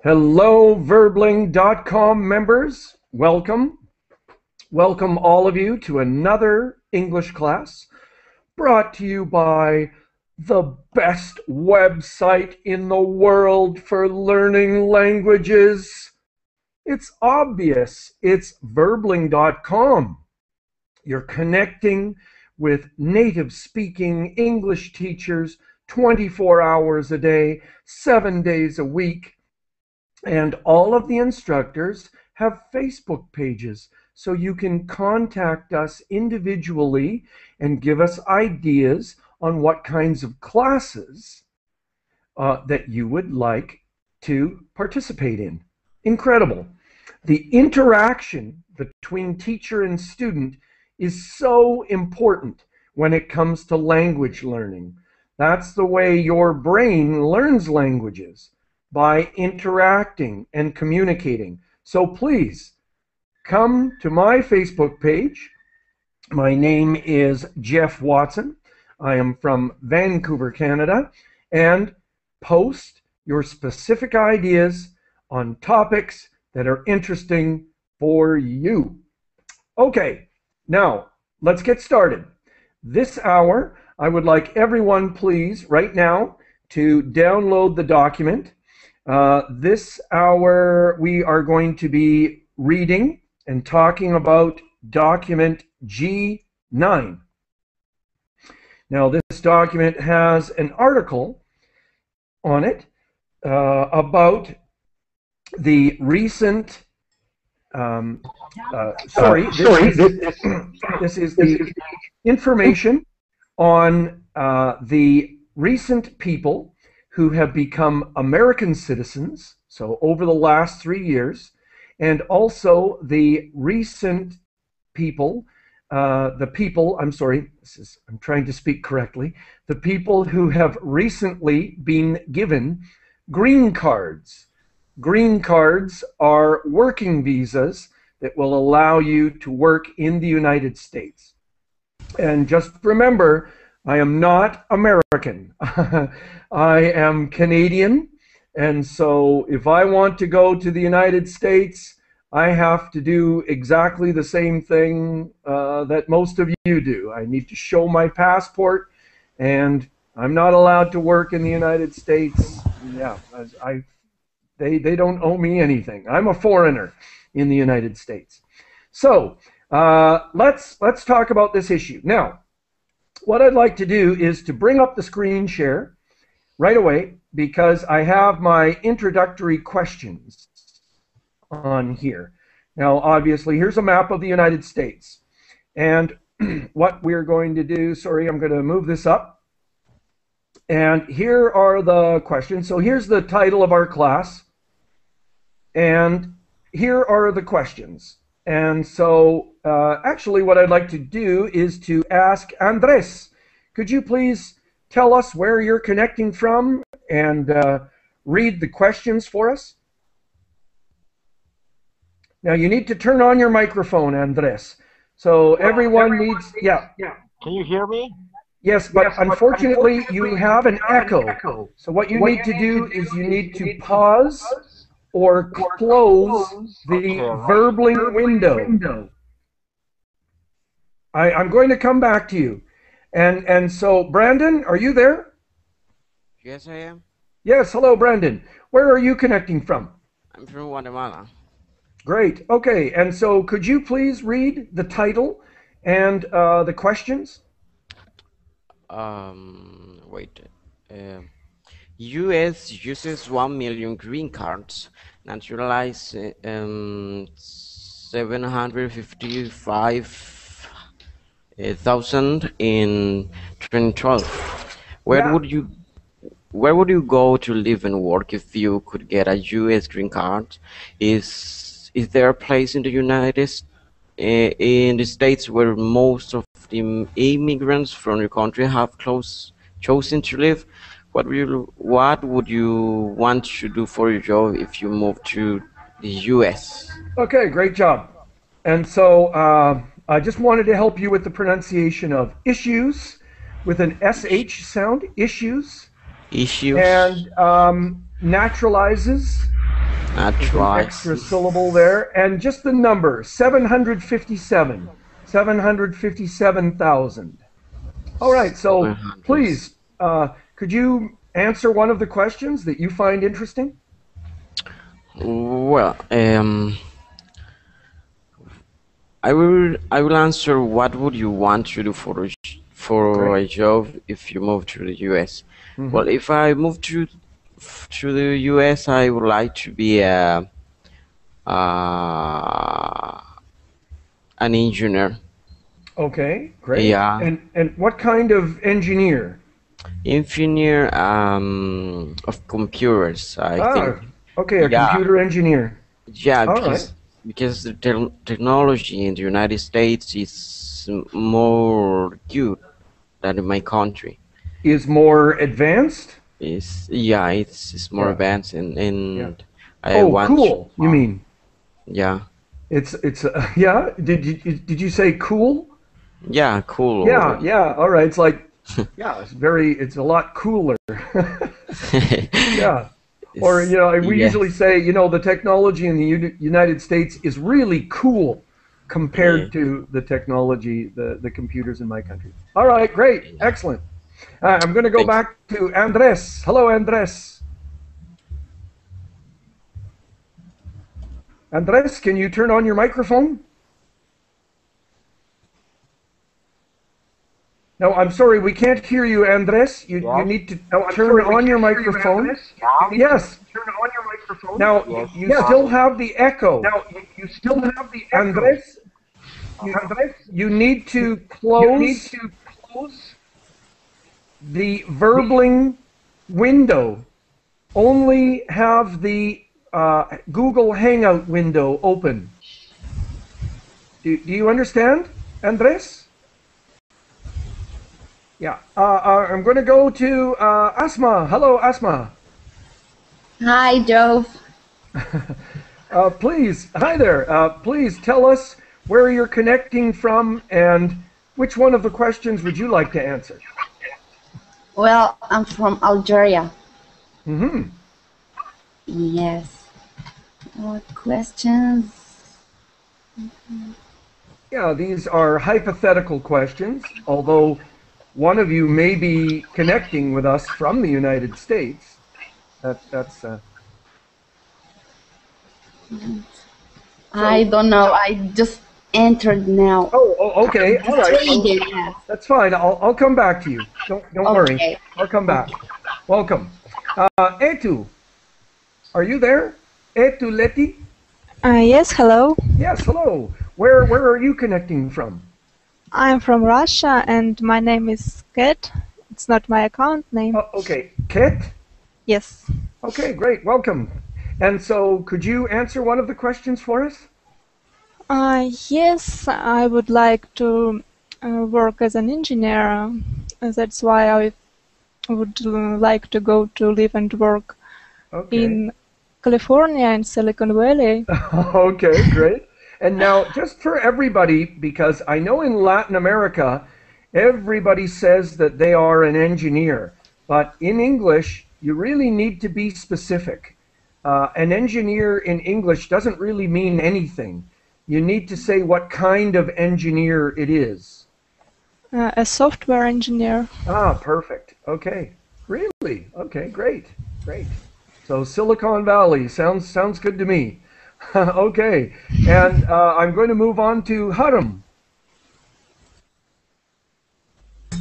Hello, Verbling.com members. Welcome. Welcome all of you to another English class brought to you by the best website in the world for learning languages. It's obvious. It's Verbling.com. You're connecting with native-speaking English teachers 24 hours a day, 7 days a week. And all of the instructors have Facebook pages, so you can contact us individually and give us ideas on what kinds of classes that you would like to participate in. Incredible. The interaction between teacher and student is so important when it comes to language learning. That's the way your brain learns languages, by interacting and communicating. So please come to my Facebook page. My name is Geoff Watson. I am from Vancouver, Canada, and post your specific ideas on topics that are interesting for you. Okay, now let's get started. This hour, I would like everyone, please, right now, to download the document. This hour, we are going to be reading and talking about document G9. Now, this document has an article on it about the recent, this is the information on the recent people who have become American citizens, so over the last 3 years, and also the recent people, I'm trying to speak correctly, the people who have recently been given green cards. Green cards are working visas that will allow you to work in the United States. And just remember, I am not American. I am Canadian, and so if I want to go to the United States, I have to do exactly the same thing that most of you do. I need to show my passport, and I'm not allowed to work in the United States. Yeah, they don't owe me anything. I'm a foreigner in the United States. So let's talk about this issue. Now, what I'd like to do is to bring up the screen share right away, because I have my introductory questions on here. Now, obviously, here's a map of the United States. And what we're going to do, sorry, I'm going to move this up. And here are the questions. So here's the title of our class. And here are the questions. And so actually what I'd like to do is to ask Andres, could you please tell us where you're connecting from and read the questions for us? Now you need to turn on your microphone, Andres. So everyone needs, yeah. Can you hear me? Yes, but unfortunately you have an echo. So what you need to do is you need to pause or close the Verbling window. I'm going to come back to you. And so, Brandon, are you there? Yes, I am. Yes, hello, Brandon. Where are you connecting from? I'm from Guatemala. Great. Okay, and so could you please read the title and the questions? Wait. U.S. uses 1 million green cards, naturalized 755,000 in 2012. Where would you go to live and work if you could get a U.S. green card? Is there a place in the States where most of the immigrants from your country have chosen to live? What would you want to do for your job if you move to the U.S. Okay, great job. And so I just wanted to help you with the pronunciation of issues with an SH sound, issues, Issues, and naturalizes with an extra naturalizes, syllable there, and just the number 757, 757,000. All right, so 700. please, could you answer one of the questions that you find interesting? Well, I will answer. What would you want to do for Great. a job if you move to the U.S.? Hmm. Well, if I move to the U.S., I would like to be uh, an engineer. Okay, great. Yeah, And what kind of engineer? engineer of computers, I think. Ah, okay, a Yeah, computer engineer. yeah, All right. because the technology in the United States is more good than in my country. Is more advanced? Is yeah, it's more Yeah, advanced, yeah. and I Oh, want to, cool. You mean yeah, it's yeah. Did you say cool? yeah, cool Yeah, or yeah. All right. It's like yeah. It's a lot cooler. Yeah. Or it's, we usually yes, say the technology in the United States is really cool yeah, compared to the technology, the computers in my country. All right, great, yeah. excellent. I'm going to go Thanks. back to Andres. Hello, Andres. Andres, can you turn on your microphone? No, I'm sorry, we can't hear you, Andres. You Yes. need to No, I'm turn sorry, we on your can't hear you, microphone. Andres. You need to Yes. turn on your microphone. Now Yes. you still have the echo. Now you still have the echo. Andres, you Andres, you need to you need close to close the the. Verbling window. Only have the Google Hangout window open. Do you understand, Andres? Yeah. I'm going to go to Asma. Hello, Asma. Hi, Geoff. Please, hi there. Please tell us where you're connecting from and which one of the questions would you like to answer? Well, I'm from Algeria. Mm-hmm. Yes. What questions? Yeah, these are hypothetical questions, although one of you may be connecting with us from the United States. That's I so. don't know. I just entered now. Okay, all right. Trading, yes. That's fine. I'll come back to you. Don't worry. Okay. I'll come back. Okay. Welcome. Etu, are you there? Etu Leti? Yes, hello. Yes, hello. Where are you connecting from? I'm from Russia and my name is Kat. It's not my account name. Okay, Ket? Yes. Okay, great. Welcome. And so, could you answer one of the questions for us? Yes, I would like to work as an engineer. That's why I would like to go to live and work Okay. in California and Silicon Valley. Okay, great. And now, just for everybody, because I know in Latin America, everybody says that they are an engineer, but in English, you really need to be specific. An engineer in English doesn't really mean anything. You need to say what kind of engineer it is. A software engineer. Ah, perfect. Okay. Really? Okay, great. Great. So Silicon Valley sounds good to me. Okay. And I'm going to move on to Haram.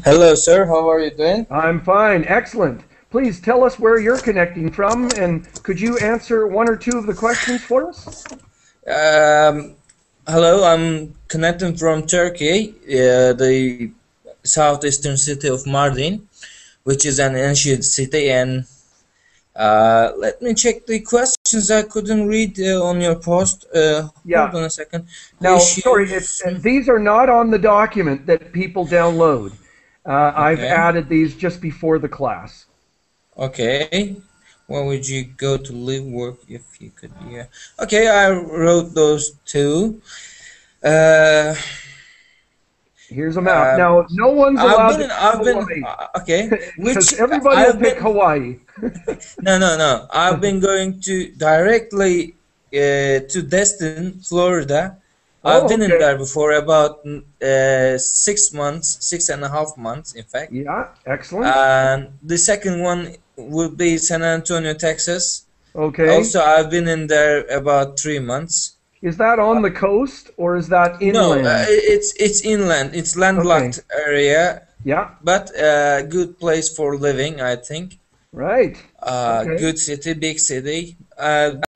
Hello, sir. How are you doing? I'm fine. Excellent. Please tell us where you're connecting from, and could you answer one or two of the questions for us? Um, Hello, I'm connecting from Turkey, the southeastern city of Mardin, which is an ancient city. And let me check the questions. I couldn't read on your post. Yeah. Hold on a second. Now, sorry, Issues. these are not on the document that people download. I've Okay. added these just before the class. Okay. Where would you go to live, work if you could? Yeah. Okay, I wrote those two. Uh, Here's a map. um, Now, no one's allowed to pick I've been, Hawaii okay, because which everybody will I've pick been, Hawaii. no. I've been going to directly to Destin, Florida. I've Oh, been in okay. there before about 6 months, 6.5 months, in fact. Yeah, excellent. And the second one would be San Antonio, Texas. Okay. Also, I've been in there about 3 months. Is that on the coast or is that No, inland? it's inland. It's Okay. landlocked area, Yeah, but a good place for living, I think. right. Okay. Good city, big city.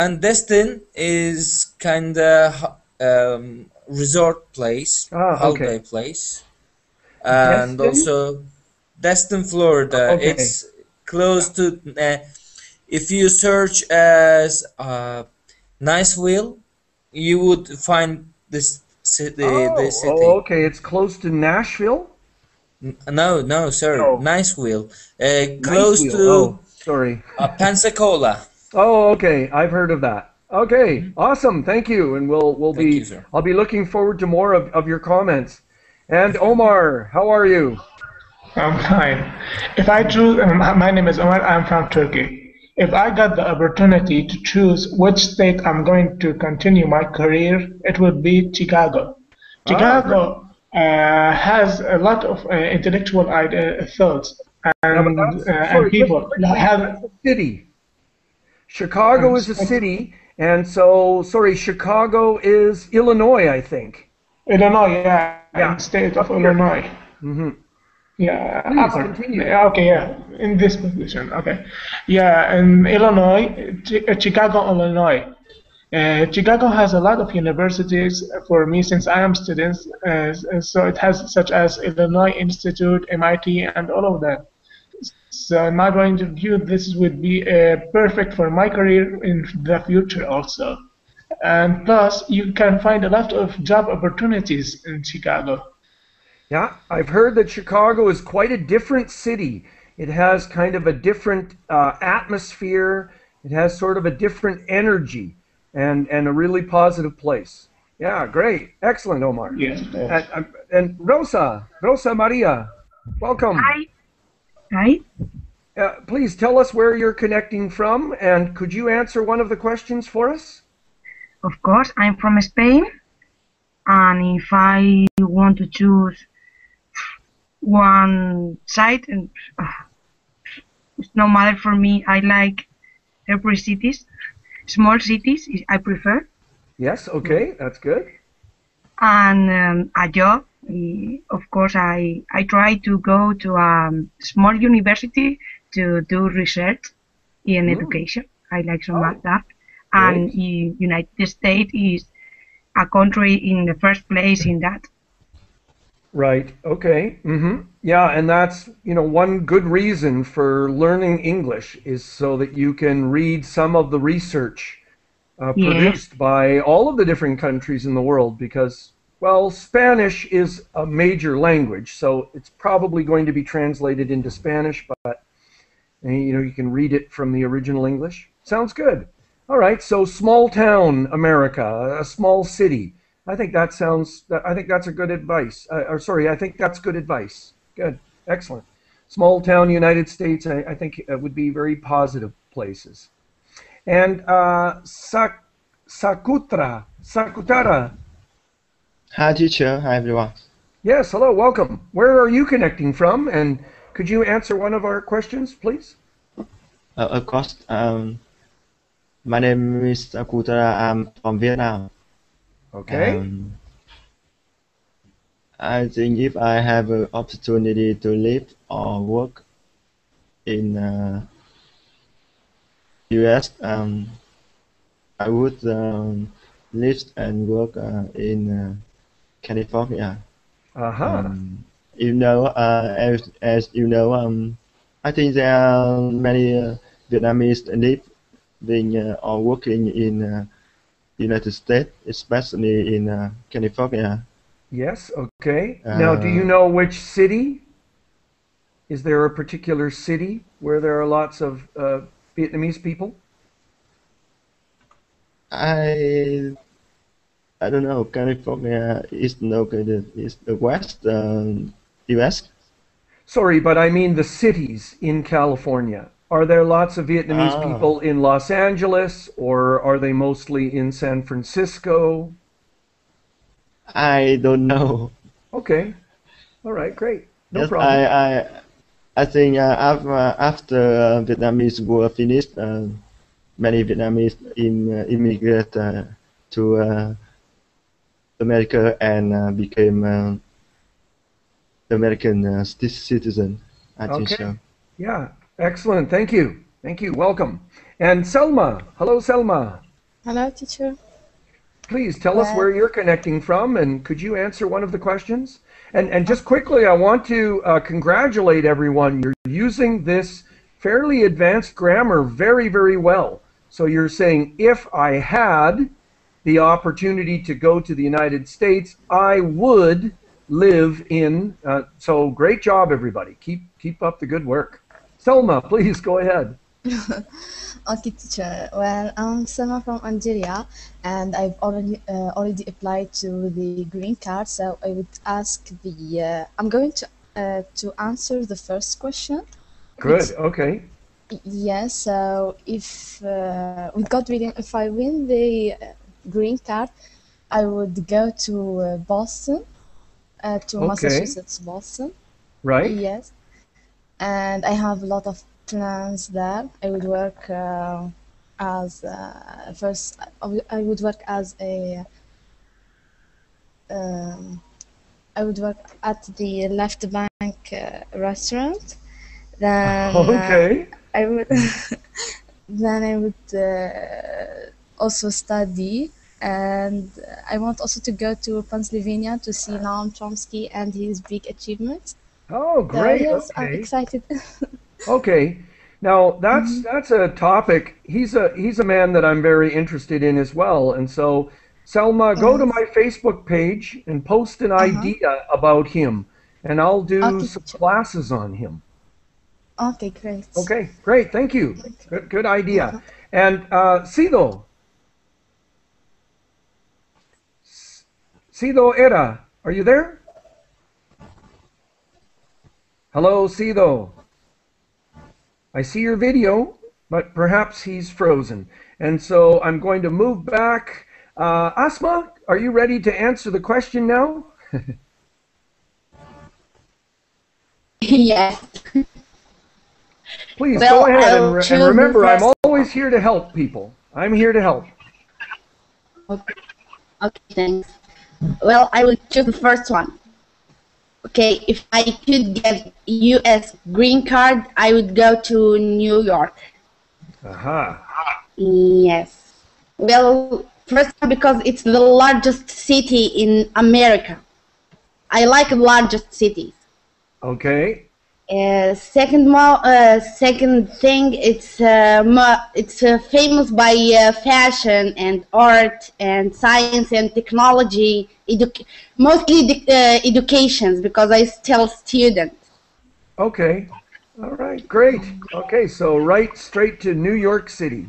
And Destin is kind of resort place, Ah, holiday okay. place, and Destin? also Destin, Florida. Okay. It's close to. If you search as Niceville, you would find this city. The city. Okay. It's close to Nashville? No, sir. No. Niceville. Close Niceville. to Oh, sorry. Pensacola. Oh, okay. I've heard of that. Okay. Awesome. Thank you. And Thank you, sir. I'll be looking forward to more of your comments. And Omar, how are you? I'm fine. If I choose, my name is Omar, I'm from Turkey. If I got the opportunity to choose which state I'm going to continue my career, it would be Chicago. Ah, great. Chicago has a lot of intellectual thoughts Yeah, but that's, and sorry, just people quickly, have that's a city. Chicago is a city, and so, sorry, Chicago is Illinois, I think. Illinois, yeah, Yeah, in state of up here. Illinois. Hmm. Yeah, Please upper. continue. Yeah, okay, yeah, in this position. Okay, yeah, in Illinois, Chicago, Illinois. Chicago has a lot of universities for me since I am student. So it has such as Illinois Institute, MIT, and all of that. So in my point of view, this would be perfect for my career in the future also. And plus, you can find a lot of job opportunities in Chicago. Yeah, I've heard that Chicago is quite a different city. It has kind of a different atmosphere. It has sort of a different energy and a really positive place. Yeah, great. Excellent, Omar. Yes. And Rosa Maria, welcome. Hi. Hi. Please tell us where you're connecting from, and could you answer one of the questions for us? Of course, I'm from Spain, and if I want to choose one site, and it's no matter for me. I like every cities, small cities. I prefer, Yes, okay, that's good. and a job. Of course, I try to go to a small university to do research in education. I like so much that. And United States is a country in the first place in that. Right, okay. Yeah, and that's, one good reason for learning English is so that you can read some of the research Yes, produced by all of the different countries in the world because, well, Spanish is a major language, so it's probably going to be translated into Spanish, but, you can read it from the original English. Sounds good. All right, so small town America, a small city. I think that's a good advice. I think that's good advice. Good, excellent. Small town United States, I think would be very positive places. And Sakutara. Hi, teacher. Hi, everyone. Yes, hello, welcome. Where are you connecting from? And could you answer one of our questions, please? Of course, my name is Sakutara. I'm from Vietnam. Okay. I think if I have an opportunity to live or work in US, I would live and work in California. Uh-huh. As you know, I think there are many Vietnamese living or working in United States, especially in California. Yes, okay. Now, do you know which city? Is there a particular city where there are lots of Vietnamese people? I I don't know. California is located is the west U.S. Sorry, but I mean the cities in California. Are there lots of Vietnamese Ah, people in Los Angeles, or are they mostly in San Francisco? I don't know. Okay. All right, great. No Yes, problem. I think after Vietnamese war finished, many Vietnamese immigrate to America and became American citizen. I think Okay. so. Yeah. Excellent. Thank you. Thank you. Welcome. And Selma. Hello, Selma. Hello, teacher. Please tell us where Well, you're connecting from, and could you answer one of the questions? And just quickly, I want to congratulate everyone. You're using this fairly advanced grammar very, very well. So you're saying, if I had the opportunity to go to the United States, I would live in. So great job, everybody. Keep up the good work. Selma, please go ahead. Okay, teacher. Well, I'm Selma from Algeria, and I've already applied to the green card. So I would ask the. I'm going to answer the first question, which Good. Okay. yes. So if with God willing, if I win the green card, I would go to Boston, to Okay. Massachusetts, Boston. Right. Yes, and I have a lot of plans there. I would work as first. I would work as a. Um, I would work at the Left Bank restaurant. Then Okay. I would. Then I would also study, and I want also to go to Pennsylvania to see Noam Chomsky and his big achievements. Oh, So great. yes, I'm Okay. excited. Okay. Now that's Mhm. that's a topic. He's a man that I'm very interested in as well. And so Selma, go to Yes. my Facebook page and post an Uh-huh. idea about him, and I'll do Okay, some teacher. classes on him. Okay, great. Okay, great. Thank you. Good idea. Uh-huh. And Sido, Sido Era, are you there? Hello, Sido. I see your video, but perhaps he's frozen. And so I'm going to move back. Asma, are you ready to answer the question now? Yes. Please go Well, ahead I'll and choose the remember, I'm first always one. here to help people. I'm here to help. Okay, okay, thanks. Well, I will choose the first one. Okay, if I could get U.S. green card, I would go to New York. Aha. Yes. Well, first because it's the largest city in America. I like largest cities. Okay. Second thing, it's famous by fashion and art and science and technology, mostly educations because I still student. Okay. All right. Great. Okay. So right straight to New York City.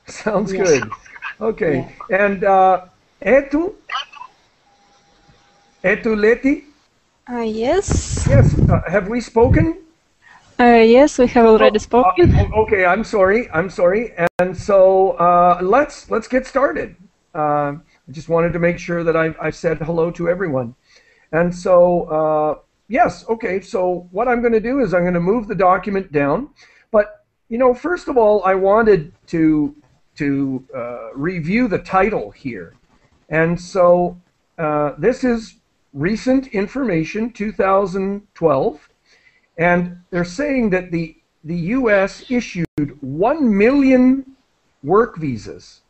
Sounds Yeah, good. Okay. yeah. And Etu? Etu Leti? Yes. Yes. Have we spoken? Yes, we have Oh, already spoken. okay. I'm sorry. I'm sorry. And so let's get started. I just wanted to make sure that I've said hello to everyone. And so yes. Okay. So what I'm going to do is I'm going to move the document down. But first of all, I wanted to review the title here. And so this is recent information, 2012. And they're saying that the U.S. issued 1 million work visas.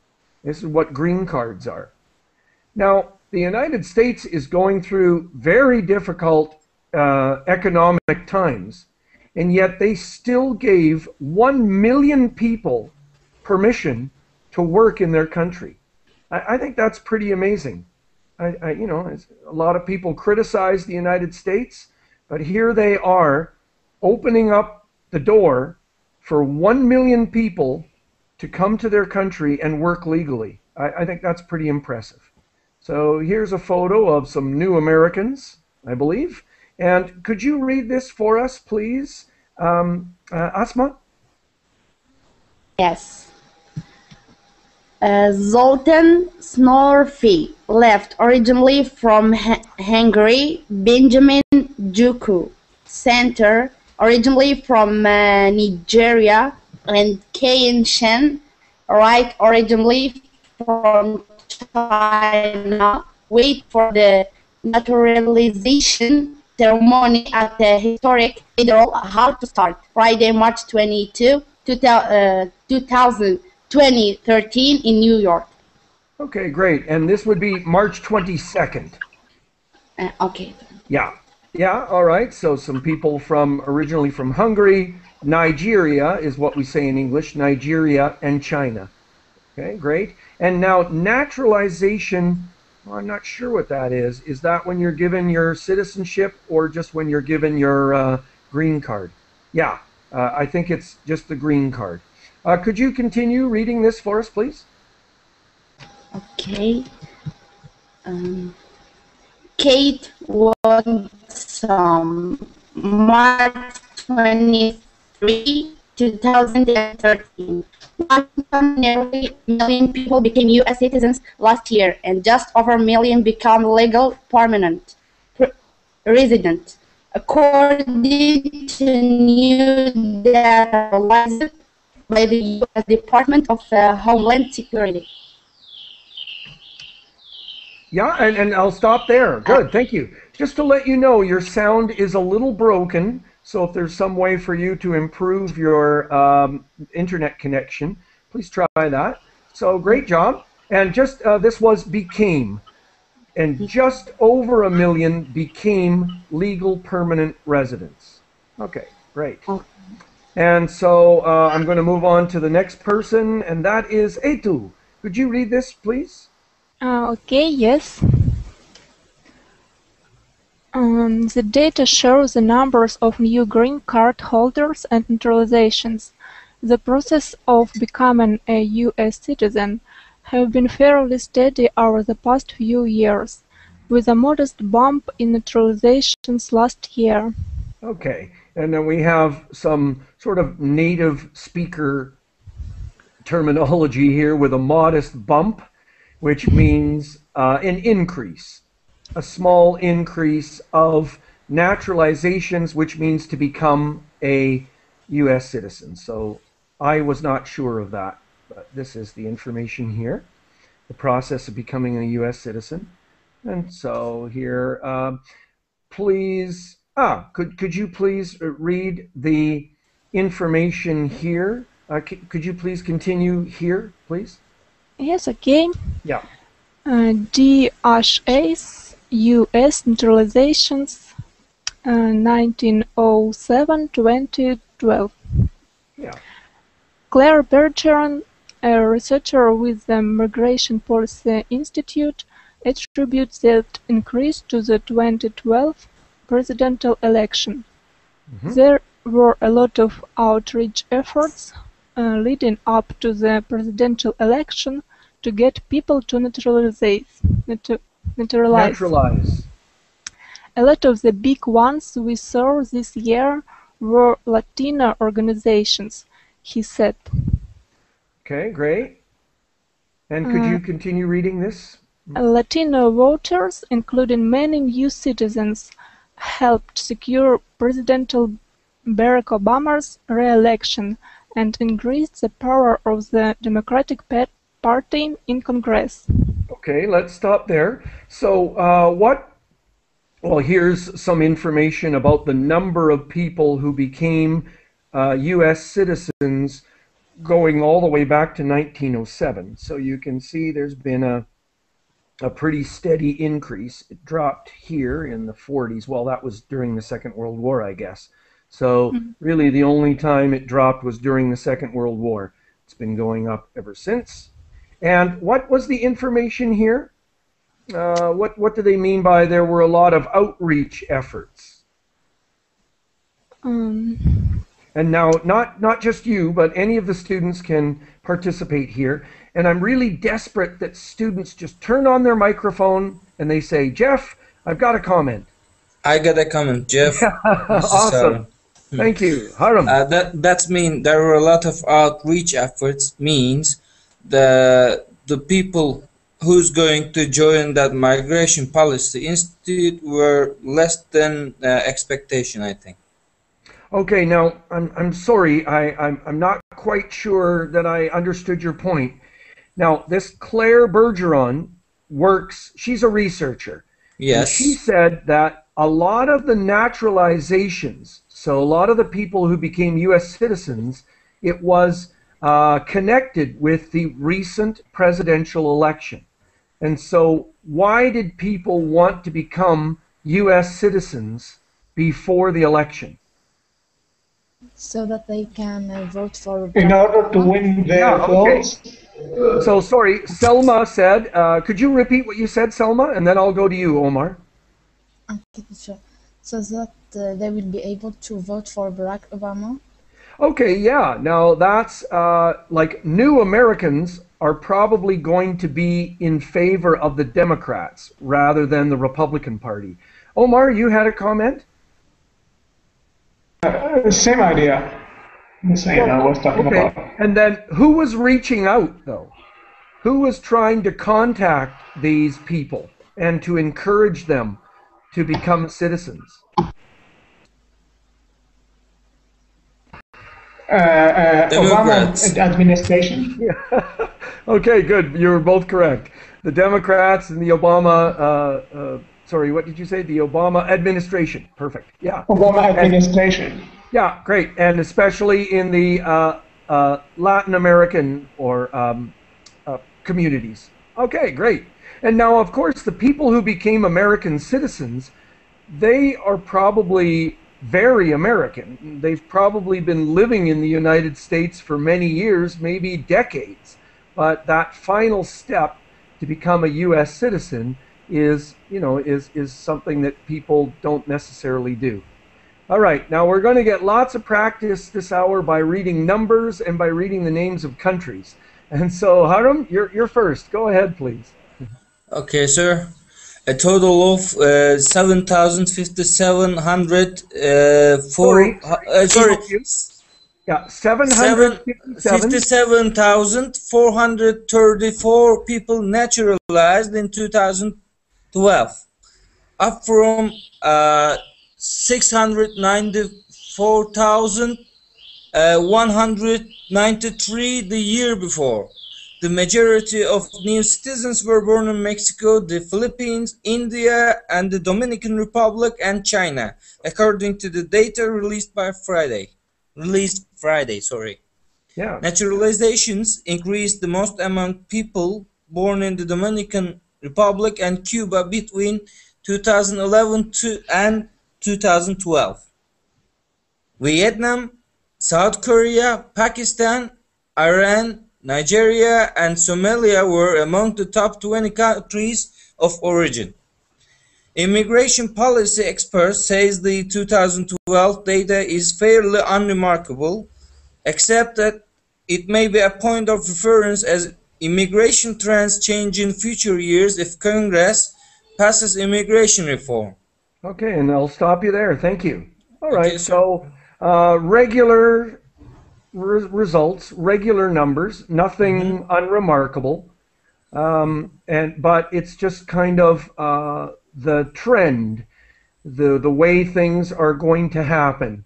This is what green cards are. Now, the United States is going through very difficult economic times, and yet they still gave 1 million people permission to work in their country. I think that's pretty amazing. A lot of people criticize the United States, but here they are opening up the door for 1 million people to come to their country and work legally. I think that's pretty impressive. So here's a photo of some new Americans, I believe. And could you read this for us, please, Asma? Yes. Zoltan Snorfi left originally from Hungary. Benjamin Juku Center originally from Nigeria, and Kayan Shen Wright originally from China wait for the naturalization ceremony at the historic Cathedral Hall to start Friday, March 22, 2013 in New York. Okay, great. And this would be March 22nd. Okay. Yeah. Yeah, all right. So some people originally from Hungary, Nigeria is what we say in English, Nigeria and China. Okay, great. And now naturalization, well, I'm not sure what that is. Is that when you're given your citizenship or just when you're given your green card? Yeah, I think it's just the green card. Could you continue reading this for us, please? Okay. Kate Watson, March 23, 2013. Nearly a million people became U.S. citizens last year, and just over a million become legal permanent resident, according to new data released by the U.S. Department of Homeland Security. Yeah, and I'll stop there. Good, thank you. Just to let you know, your sound is a little broken, so if there's some way for you to improve your internet connection, please try that. So great job. And just this was became, and just over a million became legal permanent residents. Okay, great. And so I'm going to move on to the next person, and that is Etu. Could you read this, please? Okay, yes. The data shows the numbers of new green card holders and naturalizations. The process of becoming a U.S. citizen have been fairly steady over the past few years, with a modest bump in naturalizations last year. Okay, and then we have some sort of native speaker terminology here with a modest bump, which means an increase, a small increase of naturalizations, which means to become a U.S. citizen. So I was not sure of that, but this is the information here, the process of becoming a U.S. citizen. And so here, please, could you please read the information here? Could you please continue here, please? Yes, okay. Yeah. DHA's U.S. naturalizations 1907-2012. Yeah. Claire Bergeron, a researcher with the Migration Policy Institute, attributes that increase to the 2012 presidential election. Mm-hmm. There were a lot of outreach efforts leading up to the presidential election to get people to naturalize. A lot of the big ones we saw this year were Latino organizations, he said. Okay, great. And could you continue reading this? Latino voters, including many new citizens, helped secure President Barack Obama's re-election and increased the power of the Democratic Party in Congress. Okay, let's stop there. So well, here's some information about the number of people who became U.S. citizens going all the way back to 1907. So you can see there's been a pretty steady increase. It dropped here in the 40s. Well, that was during the Second World War, I guess. So really the only time it dropped was during the Second World War. It's been going up ever since. And what was the information here? What do they mean by there were a lot of outreach efforts? And now, not just you, but any of the students can participate here. And I'm really desperate that students just turn on their microphone and they say, Geoff, I've got a comment. I got a comment, Geoff. This is Awesome. Thank you. Haram. That's mean there were a lot of outreach efforts. Means the people who's going to join that migration policy institute were less than expectation, I think. Okay, now I'm sorry, I'm not quite sure that I understood your point. Now, this Claire Bergeron works, she's a researcher. Yes. And she said that a lot of the naturalizations, so a lot of the people who became U.S. citizens, it was connected with the recent presidential election. And so why did people want to become U.S. citizens before the election? So that they can vote for. In order to win their votes. So sorry, Selma said, could you repeat what you said, Selma? And then I'll go to you, Omar. Okay, sure. So that they will be able to vote for Barack Obama. Okay, yeah. Now that's like new Americans are probably going to be in favor of the Democrats rather than the Republican Party. Omar, you had a comment? Same idea. The same I was talking about. And then who was reaching out, though? Who was trying to contact these people and to encourage them to become citizens? Obama administration. Yeah. Okay, good. You were both correct. The Democrats and the Obama, sorry, what did you say? The Obama administration. Perfect. Yeah. Obama administration. Yeah, great. And especially in the Latin American or communities. Okay, great. And now, of course, the people who became American citizens, they are probably very American. They've probably been living in the United States for many years, maybe decades. But that final step to become a U.S. citizen is, is something that people don't necessarily do. All right, now we're going to get lots of practice this hour by reading numbers and by reading the names of countries. And so, Haram, you're first. Go ahead, please. Okay, sir. A total of 7,500. Yeah, 57,434 people naturalized in 2012, up from 694,193 the year before. The majority of new citizens were born in Mexico, the Philippines, India, and the Dominican Republic and China, according to the data released Friday. Yeah. Naturalizations increased the most among people born in the Dominican Republic and Cuba between 2011 and 2012. Vietnam, South Korea, Pakistan, Iran, Nigeria, and Somalia were among the top 20 countries of origin. Immigration policy experts says the 2012 data is fairly unremarkable, except that it may be a point of reference as immigration trends change in future years if Congress passes immigration reform. Okay, and I'll stop you there. Thank you. All right, so regular results, regular numbers, nothing unremarkable, but it's just kind of the trend, the way things are going to happen,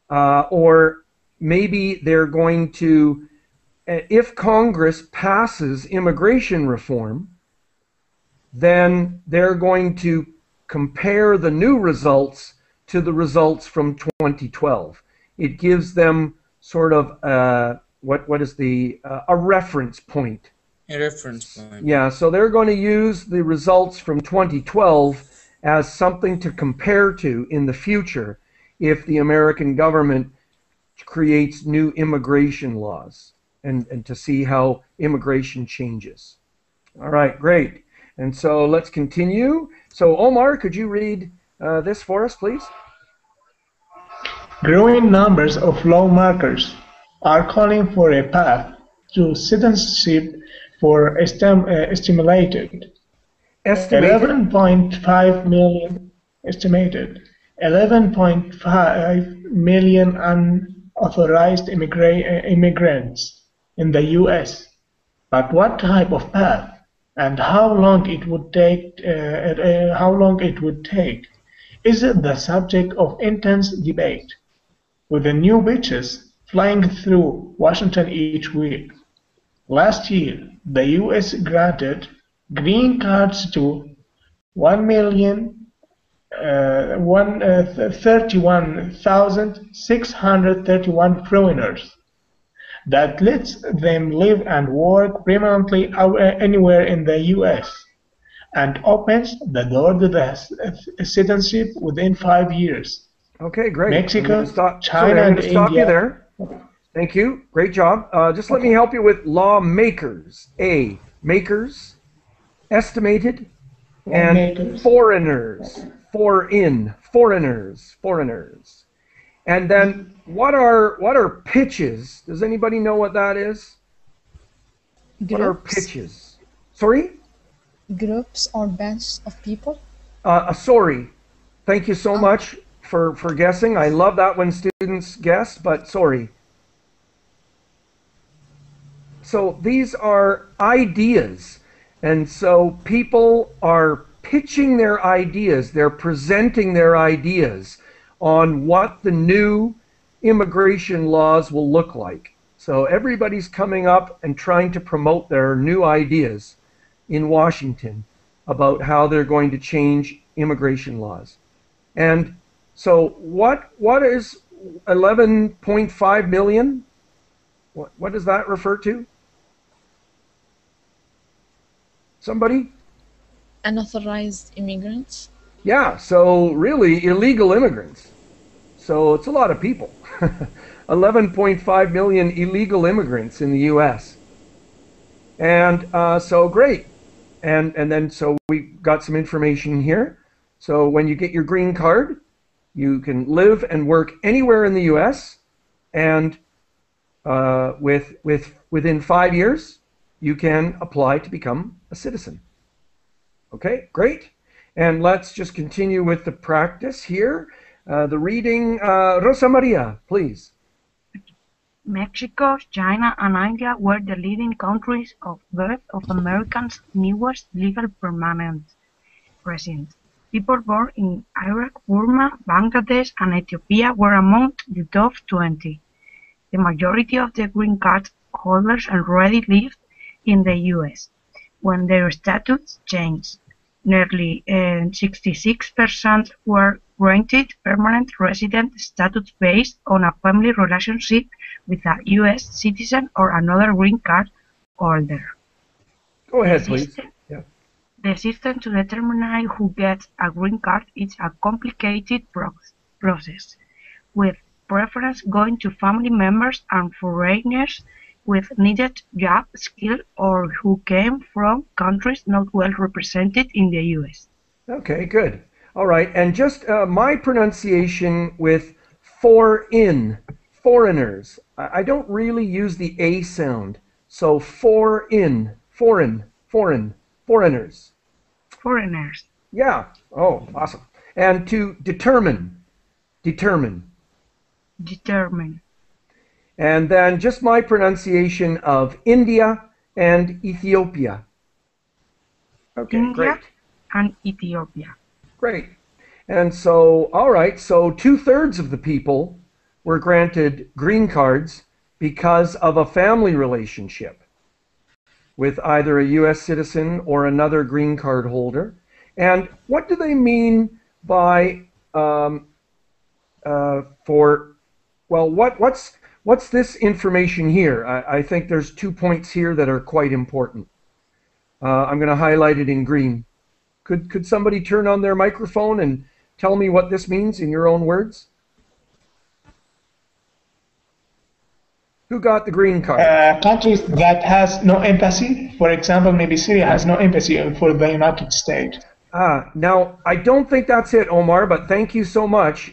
or maybe they're going to, if Congress passes immigration reform, then they're going to compare the new results to the results from 2012. It gives them sort of what is the a reference point. A reference point. Yeah, so they're going to use the results from 2012 as something to compare to in the future if the American government creates new immigration laws and to see how immigration changes. All right, great. And so let's continue. So Omar, could you read this for us, please? Growing numbers of lawmakers are calling for a path to citizenship for estimated Estimated? 11.5 million estimated 11.5 million unauthorized immigrants in the US. But what type of path and how long it would take is the subject of intense debate, with the new bitches flying through Washington each week. Last year, the US granted green cards to 31,631 foreigners. That lets them live and work permanently anywhere in the US and opens the door to the citizenship within 5 years. Okay, great. Mexico, China, China, I'm and going to stop you India. there. Thank you. Great job. Just let me help you with lawmakers. A, makers, estimated, and Lawmakers. foreigners. Foreigners. And then what are pitches? Does anybody know what that is? What are Groups, pitches? Sorry? groups or bunch of people. Sorry. Thank you so much for guessing. I love that when students guess, but sorry. So these are ideas. And so people are pitching their ideas. They're presenting their ideas on what the new immigration laws will look like. So everybody's coming up and trying to promote their new ideas in Washington about how they're going to change immigration laws. And so what is 11.5 million? What does that refer to? Somebody? Unauthorized immigrants. Yeah, so really illegal immigrants. So it's a lot of people. 11.5 million illegal immigrants in the US. And so great. And then so we got some information here. So when you get your green card, you can live and work anywhere in the US, and within 5 years, you can apply to become a citizen. Okay, great. And let's just continue with the practice here. The reading, Rosa Maria, please. Mexico, China, and India were the leading countries of birth of Americans' newest legal permanent residents. People born in Iraq, Burma, Bangladesh, and Ethiopia were among the top 20. The majority of the green card holders already lived in the US when their status changed. Nearly 66% were granted permanent resident status based on a family relationship with a US citizen or another green card holder. Go ahead, please. Yeah. The system to determine who gets a green card is a complicated process, with preference going to family members and foreigners with needed job skill or who came from countries not well represented in the US. Okay, good. All right, and just my pronunciation with foreigners. I don't really use the A sound. So foreigners. Foreigners. Yeah. Oh, awesome. And to determine. And then just my pronunciation of India and Ethiopia. Okay, India great. and Ethiopia. Great. And so, all right, so 2/3 of the people were granted green cards because of a family relationship with either a U.S. citizen or another green card holder. And what do they mean by what's this information here? I think there's 2 points here that are quite important. I'm going to highlight it in green. Could somebody turn on their microphone and tell me what this means in your own words? Who got the green card? Countries that has no embassy, for example, maybe Syria has no embassy for the United States. Now, I don't think that's it, Omar, but thank you so much.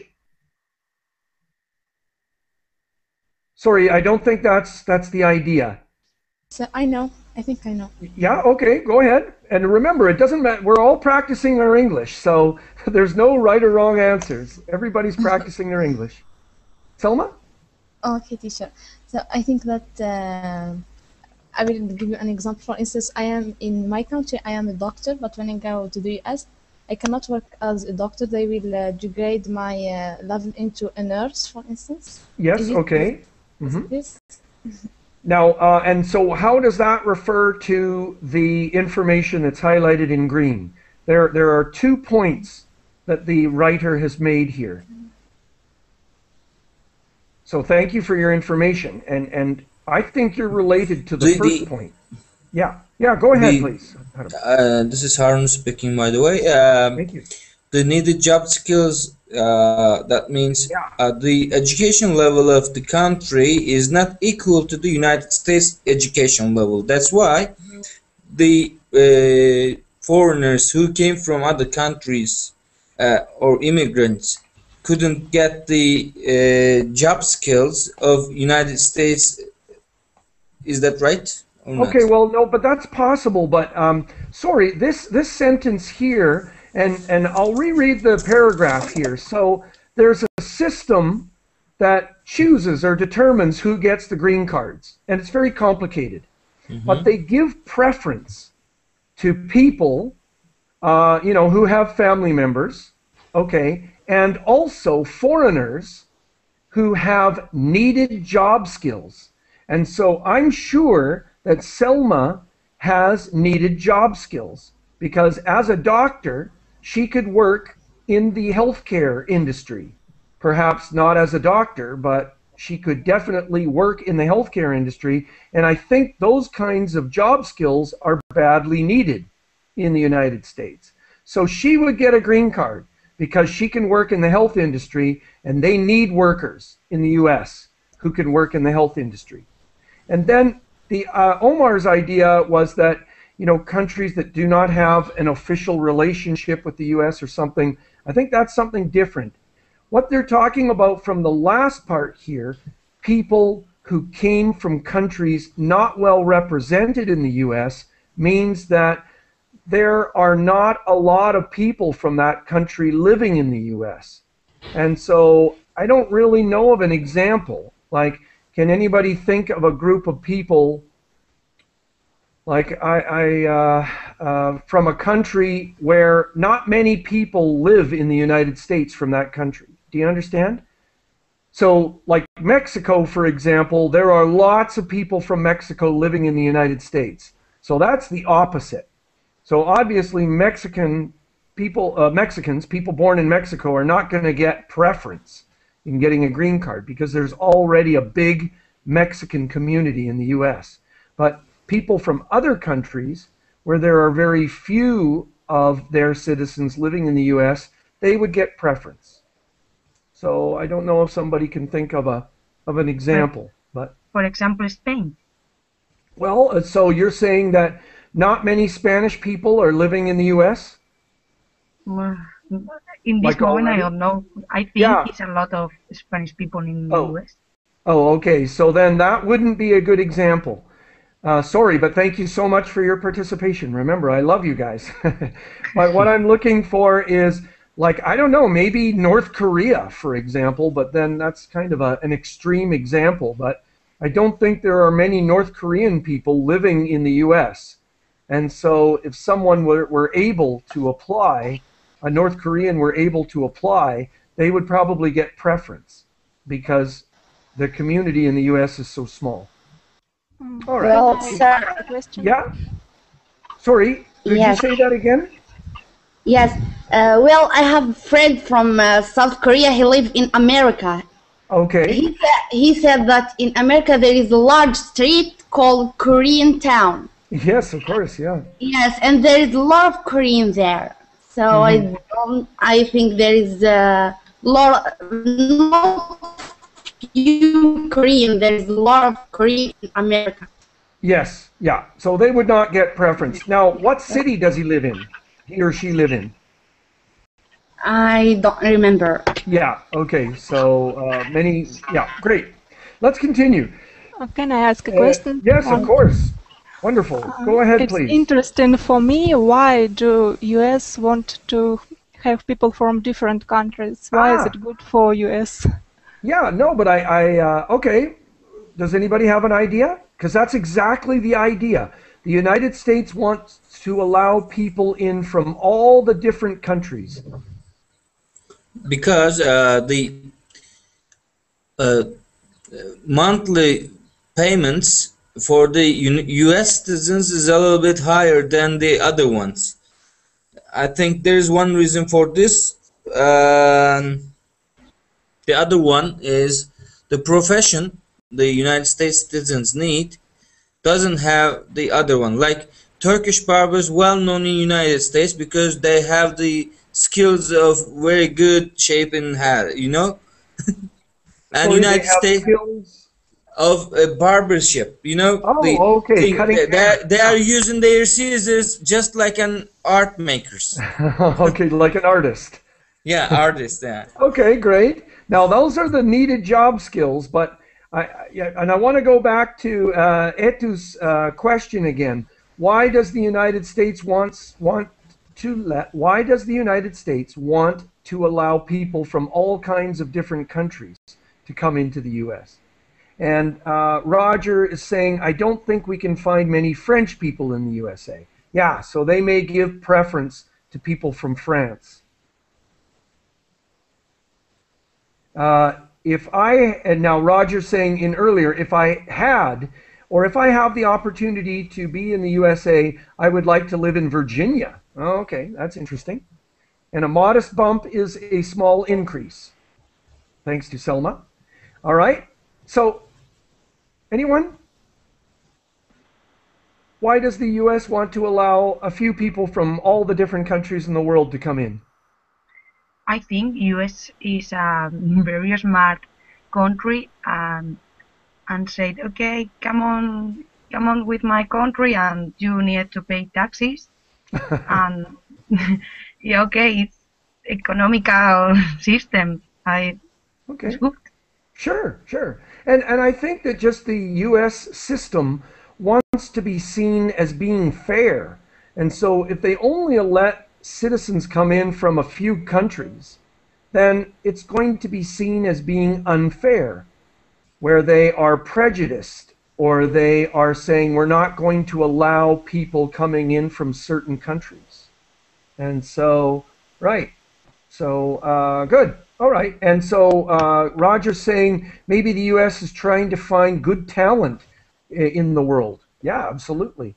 Sorry, I don't think that's the idea. So I know. I think I know. Yeah, okay, go ahead. And remember, it doesn't matter. We're all practicing our English, so there's no right or wrong answers. Everybody's practicing their English. Selma? Okay, teacher. So I think that I will give you an example. For instance, I am in my country, I am a doctor, but when I go to the US, I cannot work as a doctor. They will degrade my level into a nurse, for instance. Yes, Is it okay. is it this? Now, and so how does that refer to the information that's highlighted in green? There are 2 points that the writer has made here. So thank you for your information. And I think you're related to the first point. Yeah, go ahead, please. This is Harun speaking, by the way. Thank you. The needed job skills, that means the education level of the country is not equal to the United States education level. That's why the foreigners who came from other countries or immigrants couldn't get the job skills of United States. Is that right? Okay, well, no, but that's possible. But sorry, this sentence here, and I'll reread the paragraph here. So there's a system that chooses or determines who gets the green cards, and it's very complicated. But they give preference to people, who have family members, okay, and also foreigners who have needed job skills. And so I'm sure that Selma has needed job skills because as a doctor, she could work in the healthcare industry. Perhaps not as a doctor, but she could definitely work in the healthcare industry. And I think those kinds of job skills are badly needed in the United States. So she would get a green card because she can work in the health industry and they need workers in the US who can work in the health industry. And then the Omar's idea was that, countries that do not have an official relationship with the US or something, I think that's something different. What they're talking about from the last part here, people who came from countries not well represented in the US, means that there are not a lot of people from that country living in the US. And so I don't really know of an example. Like, can anybody think of a group of people like from a country where not many people live in the United States from that country? Do you understand? So like Mexico, for example, there are lots of people from Mexico living in the United States. So that's the opposite. So obviously Mexicans, people born in Mexico are not going to get preference in getting a green card because there's already a big Mexican community in the US. But people from other countries where there are very few of their citizens living in the US, they would get preference. So I don't know if somebody can think of an example, but for example, Spain. Well, so you're saying that not many Spanish people are living in the US? In this moment, I don't know. I think it's a lot of Spanish people in the US. Oh, okay. So then that wouldn't be a good example. Sorry, but thank you so much for your participation. Remember, I love you guys. But what I'm looking for is, like, I don't know, maybe North Korea, for example, but then that's kind of an extreme example. But I don't think there are many North Korean people living in the US. And so if someone were able to apply, a North Korean were able to apply, they would probably get preference because the community in the US is so small. All right. Well, sir. Yeah? Sorry, could you say that again? Yes. Well, I have a friend from South Korea. He lives in America. Okay. He said that in America there is a large street called Korean Town. Yes, of course, yeah. Yes, and there is a lot of Korean there. So I think there is a lot, not few Korean. There is a lot of Korean in America. Yes, yeah. So they would not get preference. Now, what city does he live in? He or she live in? I don't remember. Yeah, okay. So great. let's continue. Can I ask a question? Yes, of course. Wonderful. Go ahead, It's please. interesting for me. Why do US want to have people from different countries? Why is it good for US? Yeah, no, but okay. Does anybody have an idea? Because that's exactly the idea. The United States wants to allow people in from all the different countries. Because the uh, monthly payments for the US citizens is a little bit higher than the other ones. I think there's one reason for this. The other one is the profession the United States citizens need doesn't have the other one. Like Turkish barbers, well known in United States because they have the skills of very good shape in hair, you know. And Sorry, United they have States skills of barbership, you know. Oh, okay, thing, cutting they are using their scissors just like an art makers. Okay, like an artist. Yeah, artists. Yeah. Okay, great. Now those are the needed job skills, but I want to go back to Etu's question again. Why does the United States why does the United States want to allow people from all kinds of different countries to come into the U.S.? And Roger is saying, I don't think we can find many French people in the USA. Yeah, so they may give preference to people from France. And now Roger's saying in earlier, if I have the opportunity to be in the USA, I would like to live in Virginia. Oh, okay, that's interesting. And a modest bump is a small increase. Thanks to Selma. All right. So, anyone? Why does the US want to allow a few people from all the different countries in the world to come in? I think US is a very smart country and said, okay, come on with my country, and you need to pay taxes. And yeah, okay, it's economical system. Okay. It's good. Sure. And I think that just the US system wants to be seen as being fair. And so if they only let citizens come in from a few countries, then it's going to be seen as being unfair, where they are prejudiced or they are saying we're not going to allow people coming in from certain countries. And so, right. So, good. All right. And so Roger's saying maybe the U.S. is trying to find good talent in the world. Yeah, absolutely.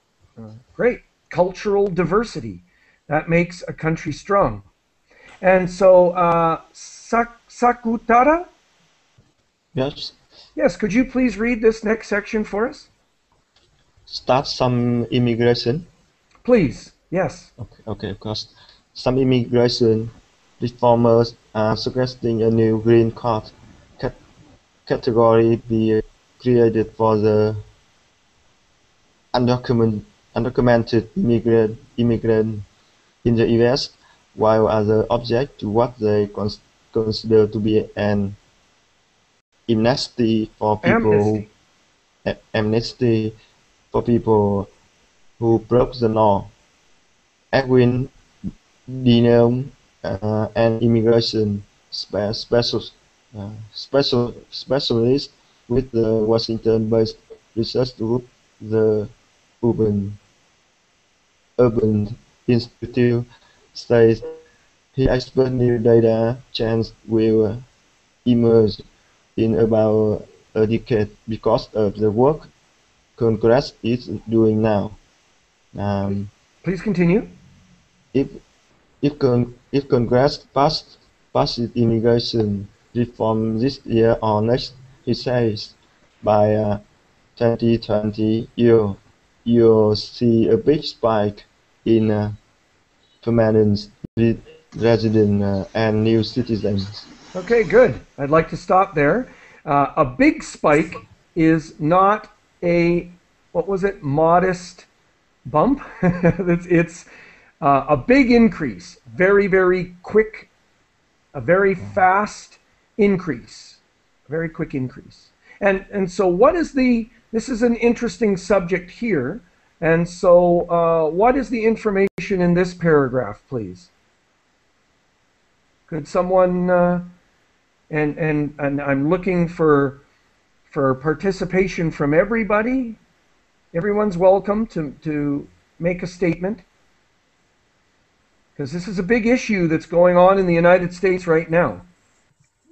Great. Cultural diversity. That makes a country strong. And so, Sakutara? Yes. Yes, could you please read this next section for us? Start some immigration. Please, yes. Okay, of course. Some immigration reformers are suggesting a new green card category be created for the undocumented immigrant in the US, while others object to what they consider to be an amnesty for people who broke the law. Edwin Denham, an immigration specialist with the Washington-based research group, the Urban Institute, says he expects new data change will emerge in about a decade because of the work Congress is doing now. Please continue. If Congress passes immigration reform this year or next, he says, by 2020 you'll see a big spike in permanent resident and new citizens. Okay, good. I'd like to stop there. A big spike is not a, what was it, modest bump? It's a big increase, very, very quick, a very fast increase, a very quick increase. And so what is this is an interesting subject here. And so what is the information in this paragraph, please? Could someone, and I'm looking for participation from everybody. Everyone's welcome to make a statement, because this is a big issue that's going on in the United States right now.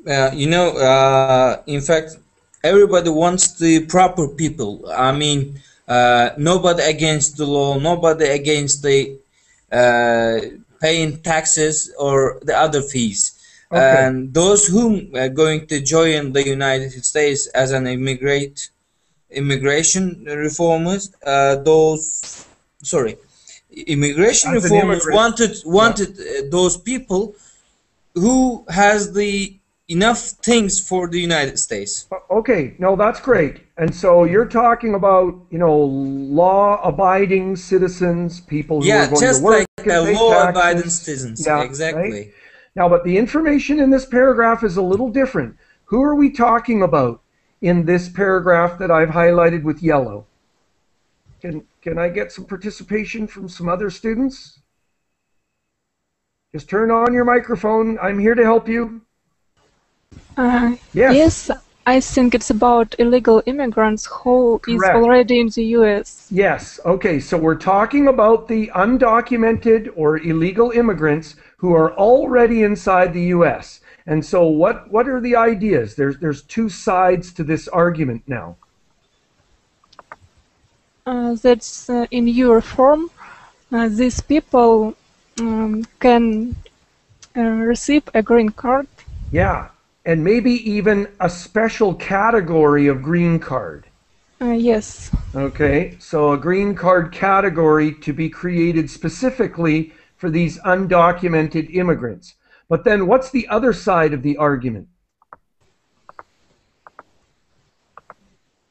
In fact, everybody wants the proper people. I mean, nobody against the law, nobody against the paying taxes or the other fees. Okay. And those who are going to join the United States as an immigration reformers, immigration As an reformers immigrant. wanted those people who has the enough things for the United States. Okay, no, that's great. And so you're talking about, law-abiding citizens, people who are going to work like and pay law-abiding taxes. citizens. Yeah, Exactly. right? Now, but the information in this paragraph is a little different. Who are we talking about in this paragraph that I've highlighted with yellow? Can I get some participation from some other students? Just turn on your microphone. I'm here to help you. Yes. Yes, I think it's about illegal immigrants who is Correct. already in the US. Yes. Okay. So we're talking about the undocumented or illegal immigrants who are already inside the U.S. And so what are the ideas? There's two sides to this argument now. That's in your form. These people can receive a green card. Yeah. And maybe even a special category of green card. Yes. Okay. So a green card category to be created specifically for these undocumented immigrants. But then what's the other side of the argument?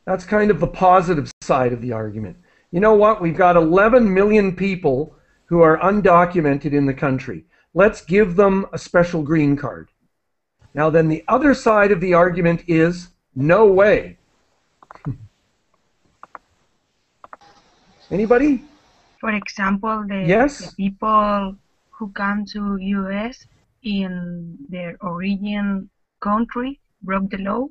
That's kind of the positive side of the argument. You know what? We've got 11 million people who are undocumented in the country. Let's give them a special green card. Now then the other side of the argument is no way. Anybody? For example, Yes? the people who come to US in their origin country broke the law.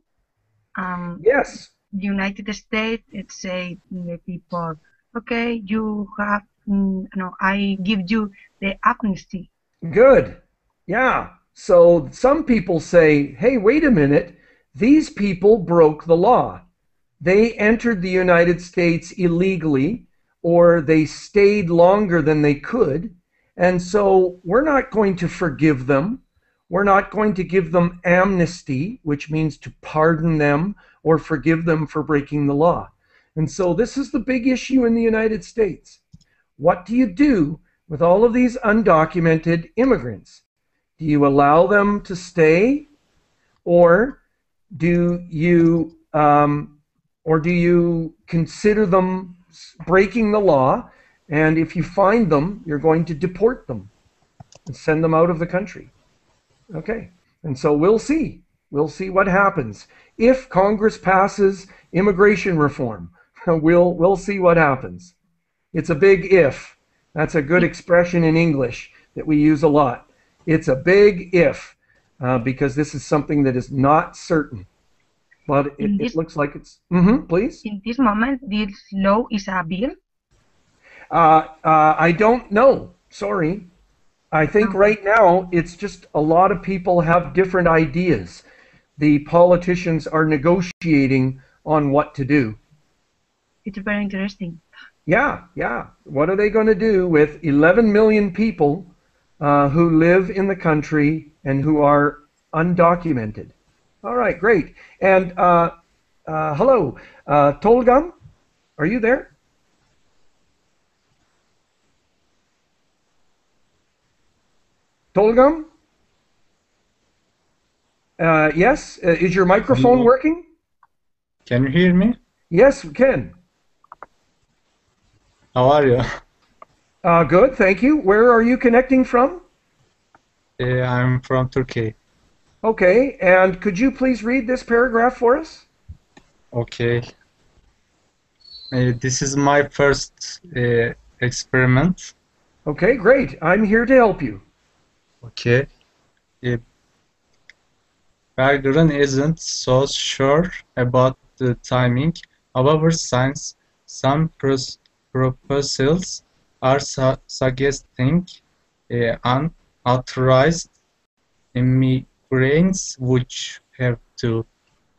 Yes. The United States, it say the people, okay, you have, I give you the amnesty. Good. Yeah. So some people say, hey, wait a minute. These people broke the law. They entered the United States illegally, or they stayed longer than they could. And so we're not going to forgive them. We're not going to give them amnesty, which means to pardon them or forgive them for breaking the law. And so this is the big issue in the United States. What do you do with all of these undocumented immigrants? Do you allow them to stay, or do you consider them breaking the law, and if you find them, you're going to deport them and send them out of the country? Okay, and so we'll see. We'll see what happens if Congress passes immigration reform. We'll see what happens. It's a big if. That's a good expression in English that we use a lot. It's a big if, because this is something that is not certain. But it looks like it's... please? In this moment, this law is a bill? I don't know. Sorry. I think right now it's just a lot of people have different ideas. The politicians are negotiating on what to do. It's very interesting. Yeah. What are they going to do with 11 million people who live in the country and who are undocumented? All right, great. And hello, Tolgam, are you there? Tolgam? Yes, is your microphone working? Can you hear me? Yes, we can. How are you? Good, thank you. Where are you connecting from? I'm from Turkey. Okay, and could you please read this paragraph for us? Okay. This is my first experiment. Okay, great. I'm here to help you. Okay. Bergeron isn't so sure about the timing. However, some proposals are suggesting unauthorized immigrants would have to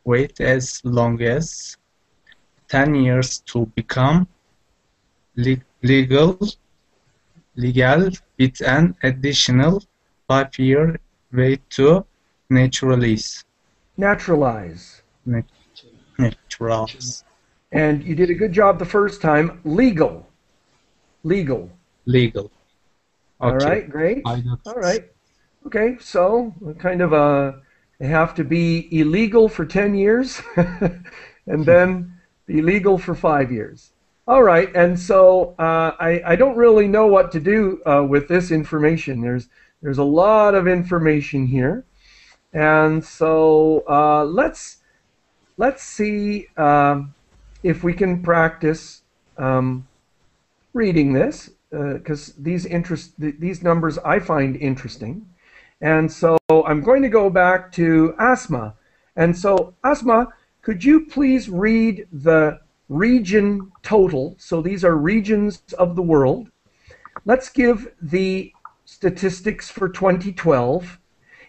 wait as long as 10 years to become legal, with an additional 5-year wait to naturalize. Naturalize. Naturalize. And you did a good job the first time. Legal. Legal. Legal. Okay. All right, great. All right. Okay, so kind of they have to be illegal for 10 years and then be legal for 5 years. All right, and so I don't really know what to do with this information. There's a lot of information here, and so let's see if we can practice reading this because these numbers I find interesting. And so I'm going to go back to Asma. And so Asma, could you please read the region total? So these are regions of the world. Let's give the statistics for 2012.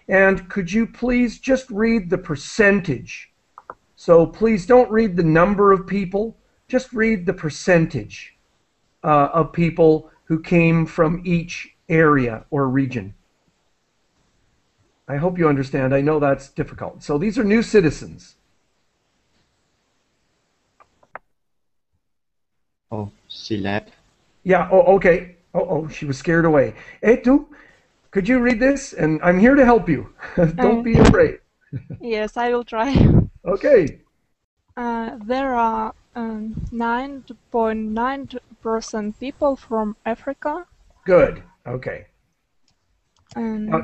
And could you please just read the percentage? So please don't read the number of people, just read the percentage of people who came from each area or region. I hope you understand. I know that's difficult. So these are new citizens. Oh, she left. Yeah, oh, okay. Oh, she was scared away. Etu, could you read this? And I'm here to help you. Don't be afraid. Yes, I will try. Okay. There are 9.9% people from Africa. Good. Okay.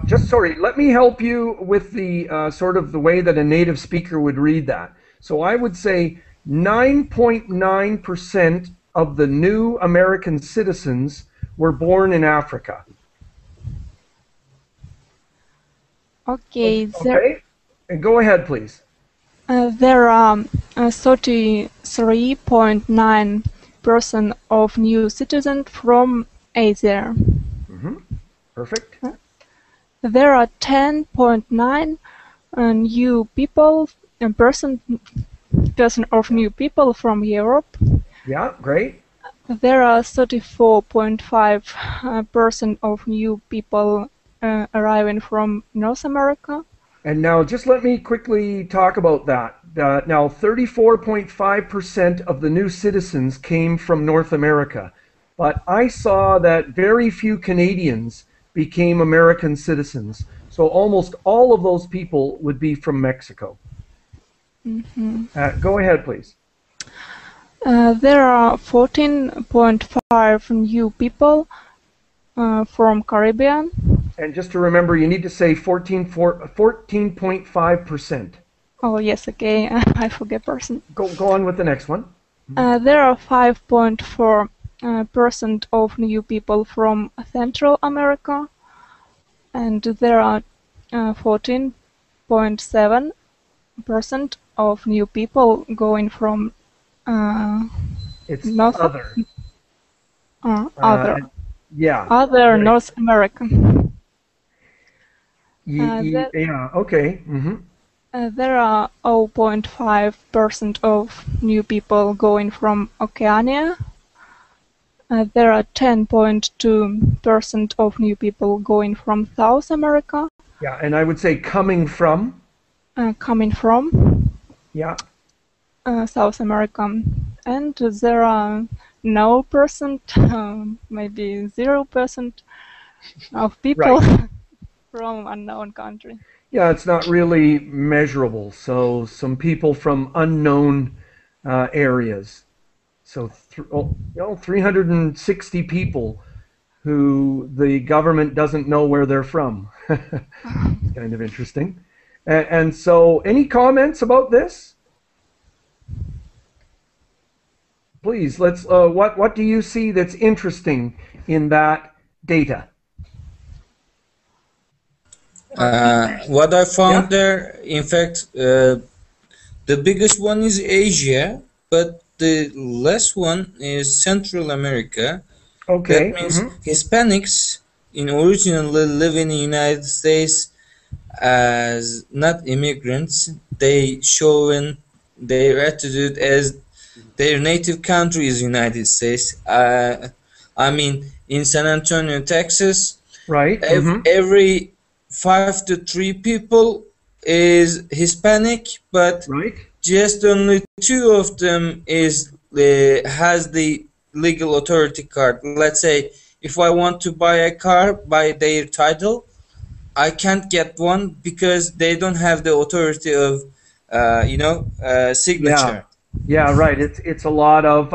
Just sorry, let me help you with the sort of the way that a native speaker would read that. So I would say 9.9% of the new American citizens were born in Africa. Okay. Okay. And go ahead, please. There are 33.9% of new citizens from Asia. Perfect. There are 10.9 new people, person of new people from Europe. Yeah, great. There are 34.5% of new people arriving from North America. And now just let me quickly talk about that. Now 34.5% of the new citizens came from North America, but I saw that very few Canadians became American citizens. So almost all of those people would be from Mexico. Go ahead, please. There are 14.5 new people from Caribbean. And just to remember, you need to say 14.5%. Oh, yes, okay. I forget person. Go on with the next one. There are 5.4% of new people from Central America, and there are 14.7% of new people going from North other. Yeah. Other right. North America. Yeah. Okay. There are 0.5% of new people going from Oceania. There are 10.2% of new people going from South America. Yeah, and I would say coming from. Coming from. Yeah. South America. And there are no percent, maybe 0% of people from unknown country. Yeah, it's not really measurable. So some people from unknown areas. So 360 people who the government doesn't know where they're from. It's kind of interesting. And so any comments about this? Please, let's. What do you see that's interesting in that data? What I found Yeah. there, in fact, the biggest one is Asia, but the last one is Central America. That Okay. means Hispanics in originally live in the United States as not immigrants. They show in their attitude as their native country is United States. I mean, in San Antonio, Texas, Right. every 5 to 3 people is Hispanic, but Right. just only 2 of them is has the legal authority card. Let's say if I want to buy a car by their title, I can't get one because they don't have the authority of Yeah. signature. Yeah. Right. It's a lot of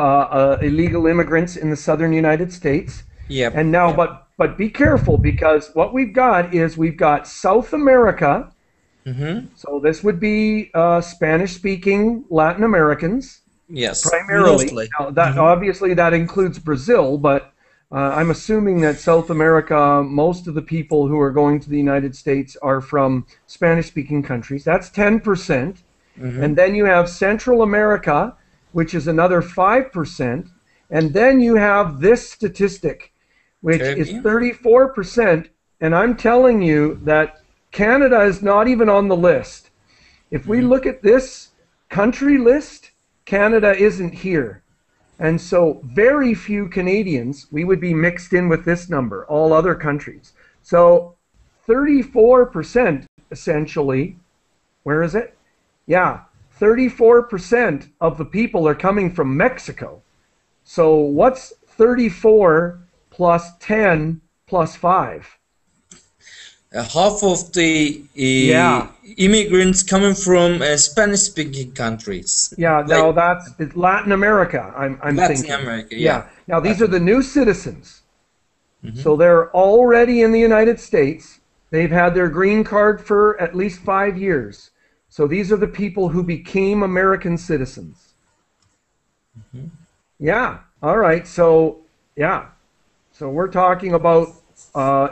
illegal immigrants in the southern United States. Yep. And now, but be careful, because what we've got South America. So this would be Spanish-speaking Latin Americans. Yes, Primarily. mostly. Now, that obviously that includes Brazil, but I'm assuming that South America, most of the people who are going to the United States are from Spanish-speaking countries. That's 10%. And then you have Central America, which is another 5%. And then you have this statistic, which is 34%. And I'm telling you that Canada is not even on the list. If we look at this country list, Canada isn't here. And so very few Canadians, we would be mixed in with this number, all other countries. So 34% essentially, where is it? Yeah, 34% of the people are coming from Mexico. So what's 34 plus 10 plus 5? Half of the immigrants coming from Spanish-speaking countries. Yeah, no, it's Latin America. I'm Latin thinking. America, yeah. Now these are the new citizens, so they're already in the United States. They've had their green card for at least 5 years. So these are the people who became American citizens. Yeah. All right. So yeah. So we're talking about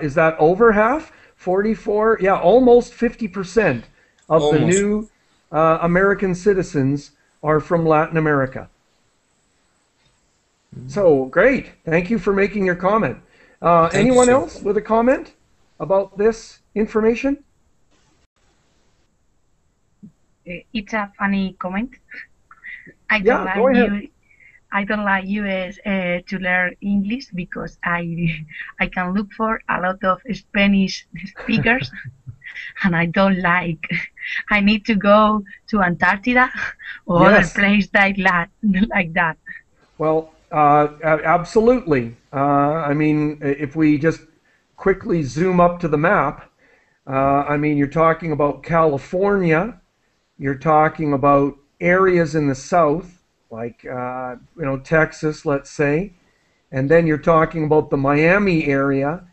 is that over half? 44? Yeah, almost 50% of the new American citizens are from Latin America. So great. Thank you for making your comment. Anyone else with a comment about this information? It's a funny comment. Go ahead. I don't like US to learn English because I can look for a lot of Spanish speakers, and I don't like. I need to go to Antarctica or other place like that. Well, absolutely. I mean, if we just quickly zoom up to the map, I mean, you're talking about California, you're talking about areas in the south, like Texas, let's say, and then you're talking about the Miami area,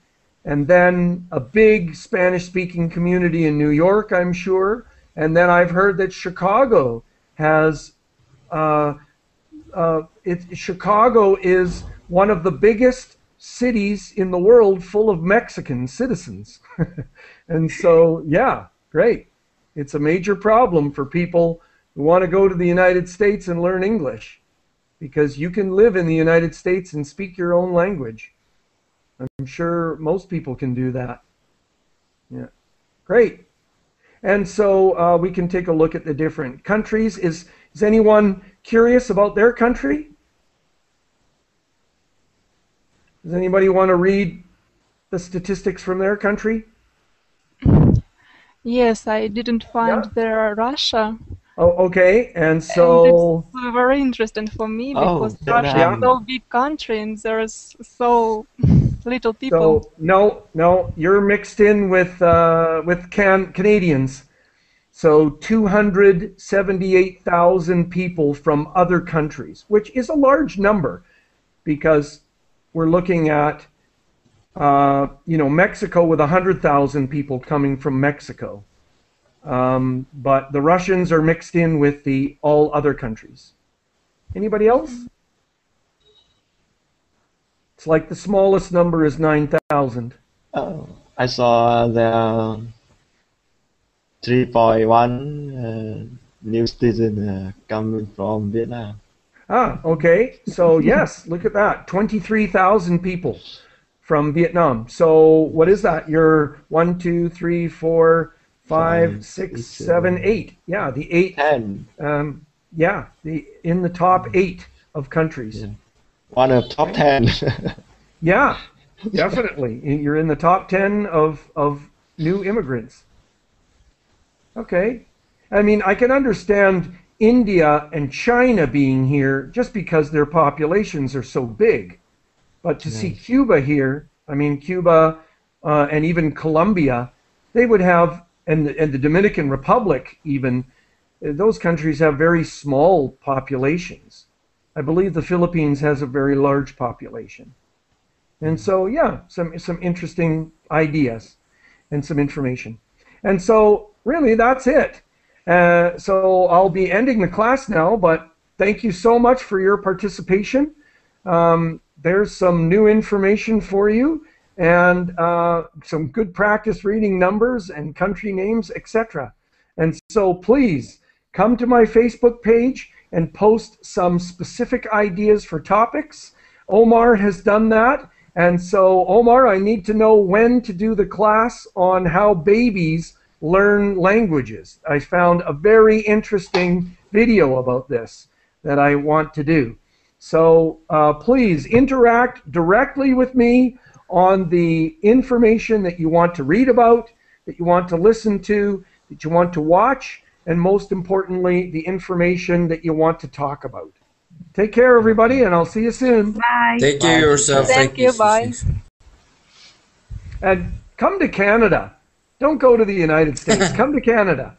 and then a big Spanish-speaking community in New York, I'm sure, and then I've heard that Chicago has. Chicago is one of the biggest cities in the world full of Mexican citizens. And so, yeah, great. It's a major problem for people who want to go to the United States and learn English, because you can live in the United States and speak your own language. I'm sure most people can do that. Yeah, great. And so we can take a look at the different countries. Is anyone curious about their country? Does anybody want to read the statistics from their country? Yes, I didn't find their Russia. Oh, okay. And so And it's very interesting for me because Russia is so big country and there's so little people. So no, you're mixed in with Canadians. So 278,000 people from other countries, which is a large number, because we're looking at Mexico with 100,000 people coming from Mexico. But the Russians are mixed in with the all other countries. Anybody else? It's like the smallest number is 9,000. Oh, I saw there are 3.1 new citizens coming from Vietnam. Ah, okay. So yes, look at that. 23,000 people from Vietnam. So what is that? You're 1, 2, 3, 4, 5, 6, 7, 8. Yeah, the 8. 10. Yeah, in the top 8 of countries. Yeah. One of top 10. Yeah, definitely. You're in the top 10 of new immigrants. Okay. I mean, I can understand India and China being here just because their populations are so big. But to see Cuba here, I mean, Cuba and even Colombia, they would have, and the Dominican Republic even, those countries have very small populations. I believe the Philippines has a very large population. And so, yeah, some interesting ideas and some information. And so, really, that's it. So I'll be ending the class now, but thank you so much for your participation. There's some new information for you and some good practice reading numbers and country names, etc. And so please come to my Facebook page and post some specific ideas for topics. Omar has done that. And so, Omar, I need to know when to do the class on how babies learn languages. I found a very interesting video about this that I want to do. So please interact directly with me on the information that you want to read about, that you want to listen to, that you want to watch, and most importantly, the information that you want to talk about. Take care, everybody, and I'll see you soon. Bye. Take care of yourself. Thank you, bye. And come to Canada. Don't go to the United States. Come to Canada.